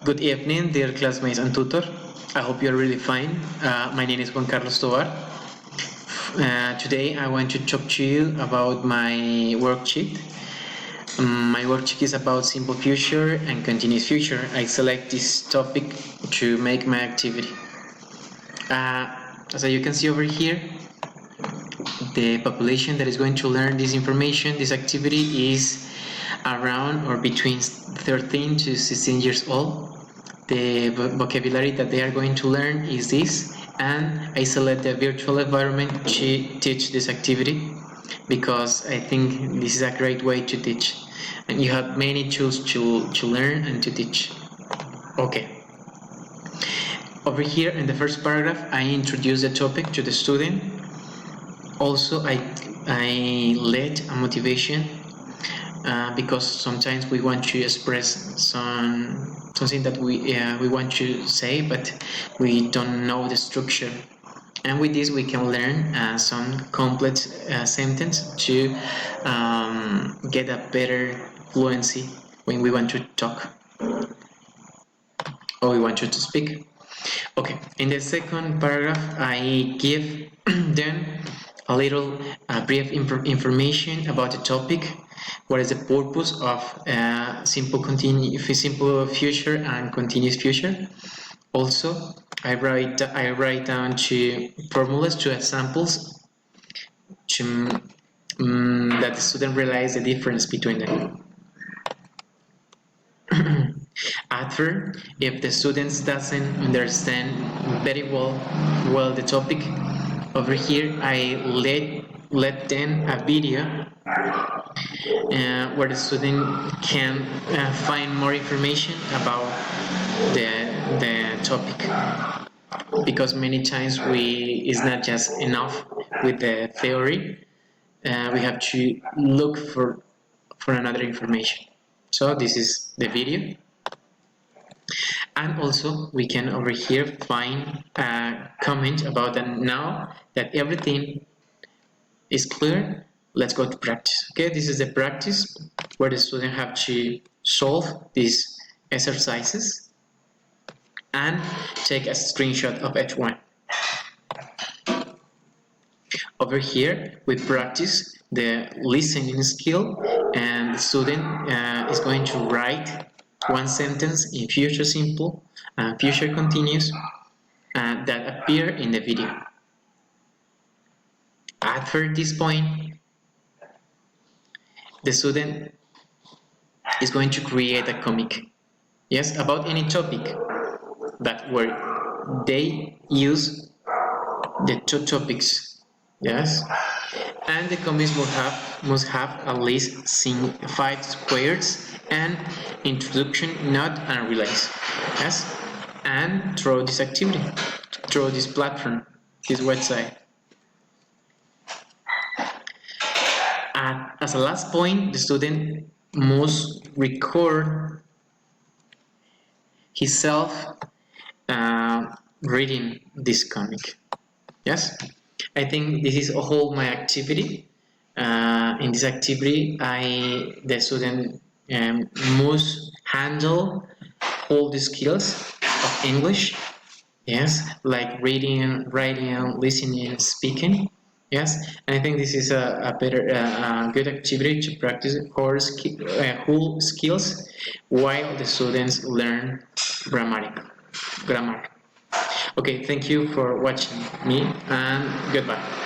Good evening, dear classmates and tutor. I hope you're really fine. My name is Juan Carlos Tovar. Today I want to talk to you about my worksheet. My worksheet is about simple future and continuous future. I select this topic to make my activity. As you can see over here, the population that is going to learn this information, this activity is around or between 13 to 16 years old. The vocabulary that they are going to learn is this, and I select the virtual environment to teach this activity because I think this is a great way to teach, and you have many tools to learn and to teach. Okay. Over here in the first paragraph, I introduce the topic to the student. Also, I let a motivation because sometimes we want to express something that we want to say, but we don't know the structure. And with this, we can learn some complex sentence to get a better fluency when we want to talk or we want to speak. Okay, in the second paragraph, I give them a little brief information about the topic. What is the purpose of simple future and continuous future? Also, I write down two formulas, two examples, to that the student realize the difference between them. After, if the students doesn't understand very well the topic, over here I let them a video where the student can find more information about the topic, because many times it's not just enough with the theory. We have to look for another information. So this is the video. And also we can over here find a comment about that. Now that everything is clear, let's go to practice. Okay, this is the practice where the student have to solve these exercises and take a screenshot of each one. Over here we practice the listening skill, and the student is going to write one sentence in future simple and future continuous that appear in the video. After this point, the student is going to create a comic, yes, about any topic, but where they use the two topics, yes, and the comics must have at least 5 squares and introduction, not unrealized, yes, and through this activity, through this platform, this website. And as a last point, the student must record himself reading this comic. Yes, I think this is all my activity. In this activity, the student must handle all the skills of English. Yes, like reading, writing, listening, speaking. Yes, and I think this is a better, good activity to practice whole skills while the students learn grammar. Okay, thank you for watching me, and goodbye.